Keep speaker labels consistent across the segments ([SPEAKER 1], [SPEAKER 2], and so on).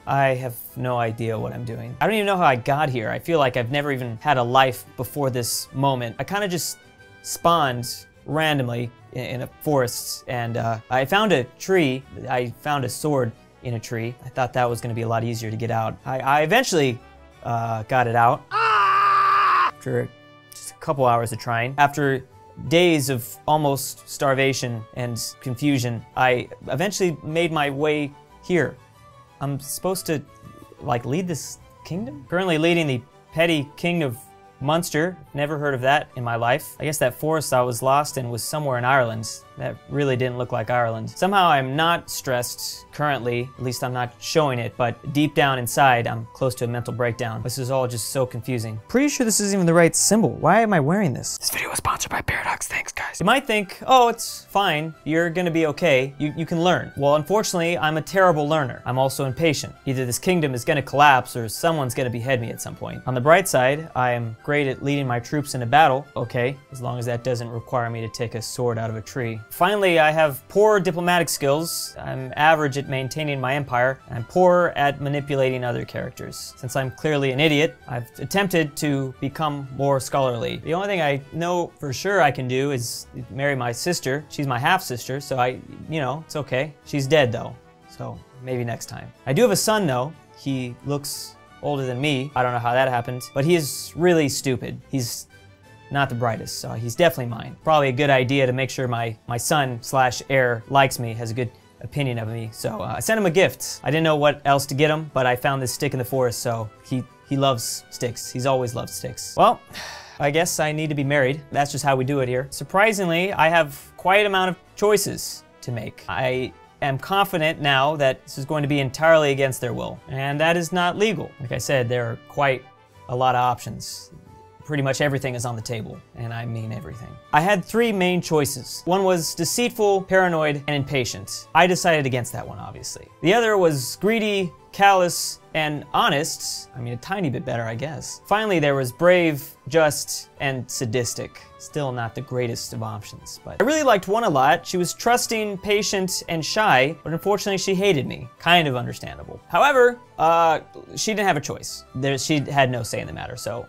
[SPEAKER 1] I have no idea what I'm doing. I don't even know how I got here. I feel like I've never even had a life before this moment. I kind of just spawned randomly in a forest, and I found a tree. I found a sword in a tree. I thought that was going to be a lot easier to get out. I eventually got it out after just a couple hours of trying. After days of almost starvation and confusion, I eventually made my way here. I'm supposed to, like, lead this kingdom? Currently leading the petty king of Munster. Never heard of that in my life. I guess that forest I was lost in was somewhere in Ireland. That really didn't look like Ireland. Somehow I'm not stressed currently, at least I'm not showing it, but deep down inside I'm close to a mental breakdown. This is all just so confusing. Pretty sure this isn't even the right symbol. Why am I wearing this? This video was sponsored by Paradox. Thanks, guys. You might think, oh, it's fine. You're gonna be okay. You can learn. Well, unfortunately, I'm a terrible learner. I'm also impatient. Either this kingdom is gonna collapse or someone's gonna behead me at some point. On the bright side, I am great at leading my troops into battle. Okay, as long as that doesn't require me to take a sword out of a tree. Finally, I have poor diplomatic skills. I'm average at maintaining my empire. I'm poor at manipulating other characters. Since I'm clearly an idiot, I've attempted to become more scholarly. The only thing I know for sure I can do is marry my sister. She's my half-sister, so you know, it's okay. She's dead though, so maybe next time. I do have a son though. He looks older than me. I don't know how that happened, but he is really stupid. He's not the brightest, so he's definitely mine. Probably a good idea to make sure my son/heir likes me, has a good opinion of me. So I sent him a gift. I didn't know what else to get him, but I found this stick in the forest, so he loves sticks. He's always loved sticks. Well, I guess I need to be married. That's just how we do it here. Surprisingly, I have quite an amount of choices to make. I am confident now that this is going to be entirely against their will, and that is not legal. Like I said, there are quite a lot of options. Pretty much everything is on the table, and I mean everything. I had three main choices. One was deceitful, paranoid, and impatient. I decided against that one, obviously. The other was greedy, callous, and honest. I mean, a tiny bit better, I guess. Finally, there was brave, just, and sadistic. Still not the greatest of options, but I really liked one a lot. She was trusting, patient, and shy, but unfortunately she hated me. Kind of understandable. However, she didn't have a choice. She had no say in the matter, so,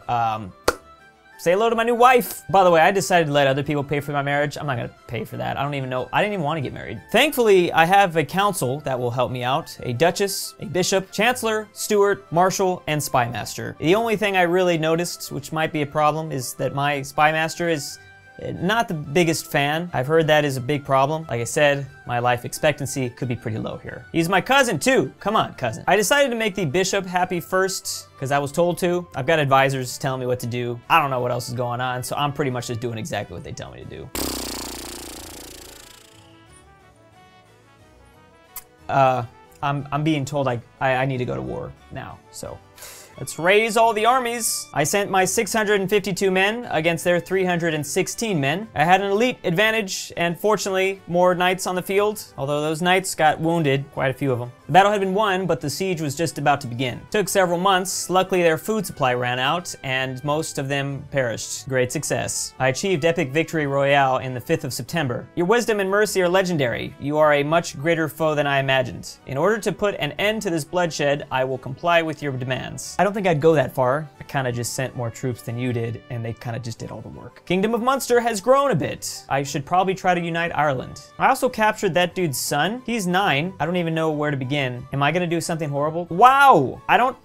[SPEAKER 1] say hello to my new wife. By the way, I decided to let other people pay for my marriage. I'm not gonna pay for that. I don't even know. I didn't even want to get married. Thankfully, I have a council that will help me out. A duchess, a bishop, chancellor, steward, marshal, and spymaster. The only thing I really noticed, which might be a problem, is that my spymaster is not the biggest fan. I've heard that is a big problem. Like I said, my life expectancy could be pretty low here. He's my cousin too. Come on, cousin. I decided to make the bishop happy first because I was told to. I've got advisors telling me what to do. I don't know what else is going on, so I'm pretty much just doing exactly what they tell me to do. I'm being told I need to go to war now, so let's raise all the armies. I sent my 652 men against their 316 men. I had an elite advantage and fortunately more knights on the field, although those knights got wounded, quite a few of them. The battle had been won, but the siege was just about to begin. It took several months. Luckily their food supply ran out and most of them perished. Great success. I achieved epic victory royale in the 5th of September. Your wisdom and mercy are legendary. You are a much greater foe than I imagined. In order to put an end to this bloodshed, I will comply with your demands. I don't think I'd go that far. I kind of just sent more troops than you did, and they kind of just did all the work. Kingdom of Munster has grown a bit. I should probably try to unite Ireland. I also captured that dude's son. He's 9. I don't even know where to begin. Am I gonna do something horrible? Wow! I don't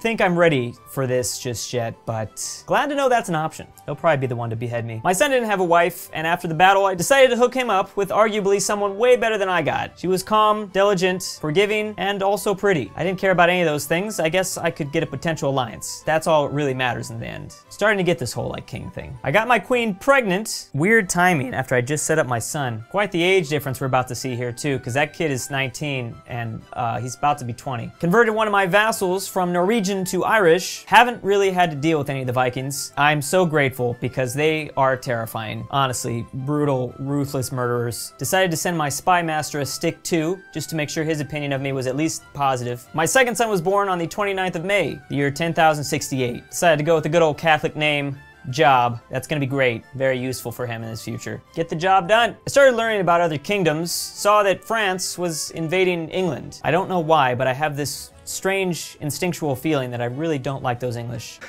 [SPEAKER 1] think I'm ready for this just yet, but glad to know that's an option. He'll probably be the one to behead me. My son didn't have a wife, and after the battle, I decided to hook him up with arguably someone way better than I got. She was calm, diligent, forgiving, and also pretty. I didn't care about any of those things. I guess I could get a potential alliance. That's all that really matters in the end. Starting to get this whole like king thing. I got my queen pregnant. Weird timing after I just set up my son. Quite the age difference we're about to see here too, because that kid is 19 and he's about to be 20. Converted one of my vassals from Norwegian to Irish. Haven't really had to deal with any of the Vikings. I'm so grateful because they are terrifying. Honestly, brutal, ruthless murderers. Decided to send my spy master a stick too, just to make sure his opinion of me was at least positive. My second son was born on the 29th of May, the year 10,068. Decided to go with the good old Catholic name, job. That's gonna be great. Very useful for him in his future. Get the job done. I started learning about other kingdoms, saw that France was invading England. I don't know why, but I have this strange instinctual feeling that I really don't like those English.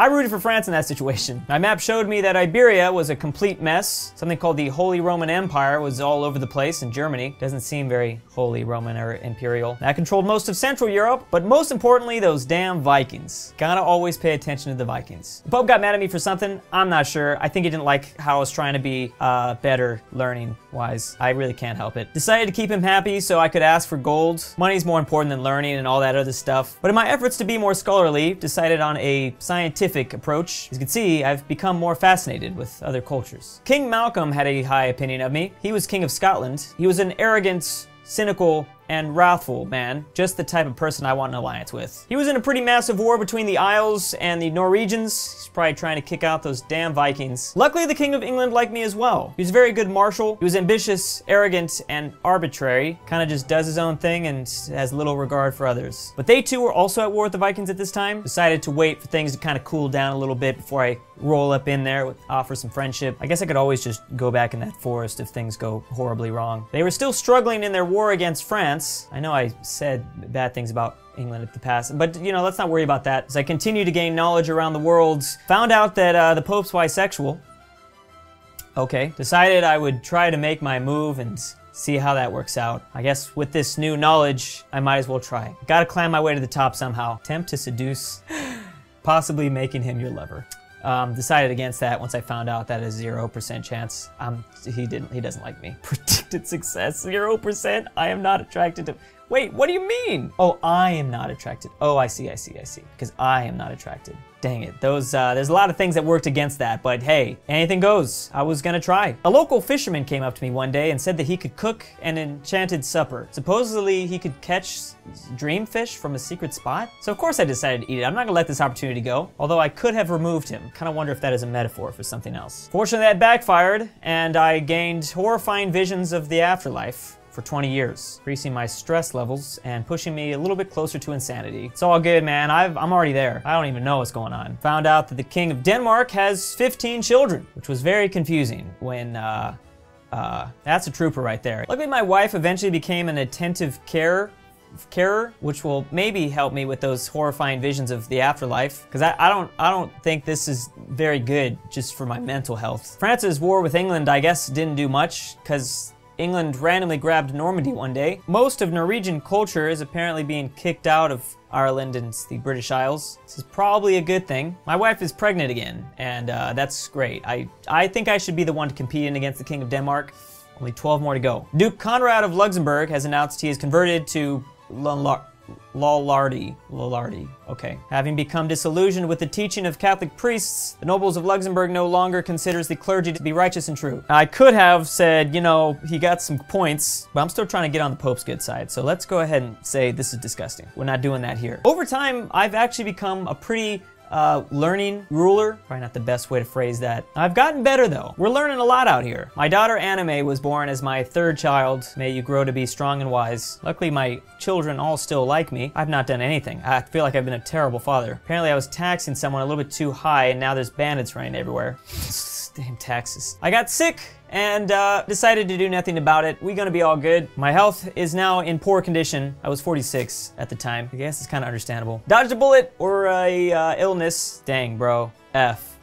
[SPEAKER 1] I rooted for France in that situation. My map showed me that Iberia was a complete mess. Something called the Holy Roman Empire was all over the place in Germany. Doesn't seem very Holy Roman or Imperial. That controlled most of Central Europe, but most importantly, those damn Vikings. Gotta always pay attention to the Vikings. The Pope got mad at me for something. I'm not sure. I think he didn't like how I was trying to be better learning-wise. I really can't help it. Decided to keep him happy so I could ask for gold. Money's more important than learning and all that other stuff. But in my efforts to be more scholarly, decided on a scientific approach. As you can see, I've become more fascinated with other cultures. King Malcolm had a high opinion of me. He was King of Scotland. He was an arrogant, cynical, and wrathful man, just the type of person I want an alliance with. He was in a pretty massive war between the Isles and the Norwegians. He's probably trying to kick out those damn Vikings. Luckily, the King of England liked me as well. He was a very good marshal. He was ambitious, arrogant, and arbitrary. Kind of just does his own thing and has little regard for others. But they too were also at war with the Vikings at this time. Decided to wait for things to kind of cool down a little bit before I roll up in there with offer some friendship. I guess I could always just go back in that forest if things go horribly wrong. They were still struggling in their war against France. I know I said bad things about England in the past, but you know, let's not worry about that. As I continue to gain knowledge around the world, found out that the Pope's bisexual. Okay, decided I would try to make my move and see how that works out. I guess with this new knowledge, I might as well try. Gotta climb my way to the top somehow. Attempt to seduce, possibly making him your lover. Decided against that once I found out that a 0% chance. He doesn't like me. Predicted success, 0%. I am not attracted to, wait, what do you mean? Oh, I am not attracted. Oh, I see. Because I am not attracted. Dang it, there's a lot of things that worked against that, but hey, anything goes. I was gonna try. A local fisherman came up to me one day and said that he could cook an enchanted supper. Supposedly, he could catch dreamfish from a secret spot. So of course I decided to eat it. I'm not gonna let this opportunity go, although I could have removed him. Kind of wonder if that is a metaphor for something else. Fortunately, that backfired, and I gained horrifying visions of the afterlife for 20 years, increasing my stress levels and pushing me a little bit closer to insanity. It's all good, man. I'm already there. I don't even know what's going on. Found out that the King of Denmark has 15 children, which was very confusing when, that's a trooper right there. Luckily, my wife eventually became an attentive carer, which will maybe help me with those horrifying visions of the afterlife, because I don't think this is very good just for my mental health. France's war with England, I guess, didn't do much, because England randomly grabbed Normandy one day. Most of Norwegian culture is apparently being kicked out of Ireland and the British Isles. This is probably a good thing. My wife is pregnant again, and that's great. I think I should be the one competing against the King of Denmark. Only 12 more to go. Duke Conrad of Luxembourg has announced he is converted to Lollardy, okay. Having become disillusioned with the teaching of Catholic priests, the nobles of Luxembourg no longer considers the clergy to be righteous and true. I could have said, you know, he got some points, but I'm still trying to get on the Pope's good side, so let's go ahead and say this is disgusting. We're not doing that here. Over time, I've actually become a pretty learning ruler. Probably not the best way to phrase that. I've gotten better though. We're learning a lot out here. My daughter Anime was born as my third child. May you grow to be strong and wise. Luckily my children all still like me. I've not done anything. I feel like I've been a terrible father. Apparently I was taxing someone a little bit too high and now there's bandits running everywhere. Damn taxes. I got sick and decided to do nothing about it. We're gonna be all good. My health is now in poor condition. I was 46 at the time. I guess it's kind of understandable. Dodged a bullet or a illness. Dang, bro. F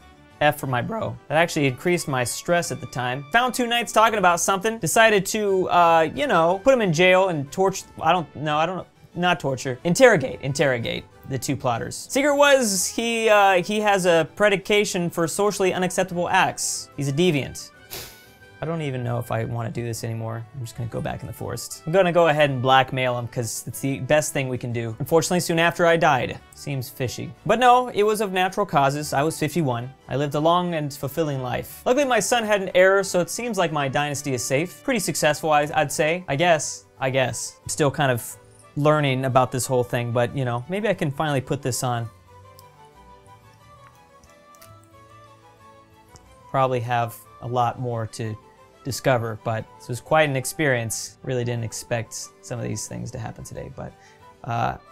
[SPEAKER 1] for my bro. That actually increased my stress at the time. Found two knights talking about something. Decided to, you know, put them in jail and torture. I don't know. Not torture. Interrogate the two plotters. Secret was he has a predication for socially unacceptable acts. He's a deviant. I don't even know if I want to do this anymore. I'm just gonna go back in the forest. I'm gonna go ahead and blackmail him because it's the best thing we can do. Unfortunately, soon after I died. Seems fishy. But no, it was of natural causes. I was 51. I lived a long and fulfilling life. Luckily, my son had an heir, so it seems like my dynasty is safe. Pretty successful, I'd say. I guess. I'm still kind of learning about this whole thing, but you know, maybe I can finally put this on. Probably have a lot more to discover, but this was quite an experience. Really didn't expect some of these things to happen today, but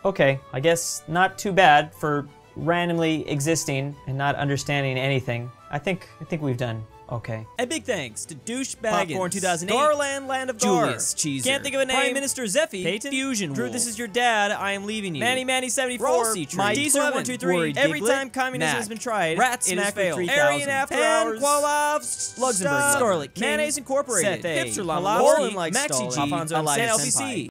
[SPEAKER 1] okay, I guess not too bad for randomly existing and not understanding anything, I think we've done okay.
[SPEAKER 2] A big thanks to DOOCHBAGGINS,
[SPEAKER 3] Popcorn 2008,
[SPEAKER 2] Garland, Land of Gar,
[SPEAKER 3] Julius Cheeser,
[SPEAKER 2] Can't think of a name,
[SPEAKER 3] Prime Minister Zeffi,
[SPEAKER 2] Paetten,
[SPEAKER 3] FusionWolf,
[SPEAKER 2] Drew, this is your dad, I am leaving you,
[SPEAKER 3] Manny 74,
[SPEAKER 2] RalseiTree,
[SPEAKER 3] My
[SPEAKER 2] Diesel
[SPEAKER 3] Clevin,
[SPEAKER 2] 123,
[SPEAKER 3] Worried
[SPEAKER 2] every
[SPEAKER 3] Giglet,
[SPEAKER 2] time communism has been tried,
[SPEAKER 3] Rats
[SPEAKER 2] it has
[SPEAKER 3] Smack
[SPEAKER 2] failed.
[SPEAKER 3] 3000,
[SPEAKER 2] AryanAfterHours,
[SPEAKER 3] Luxembourglover,
[SPEAKER 2] Luxembourglover,
[SPEAKER 3] Scarlet King,
[SPEAKER 2] Mayonnaise Incorporated,
[SPEAKER 3] SethA,
[SPEAKER 2] HipsterLlamaLord,
[SPEAKER 3] Ballinlikestalin,
[SPEAKER 2] Maxy G,
[SPEAKER 3] Elphie
[SPEAKER 2] Senpai.
[SPEAKER 3] C.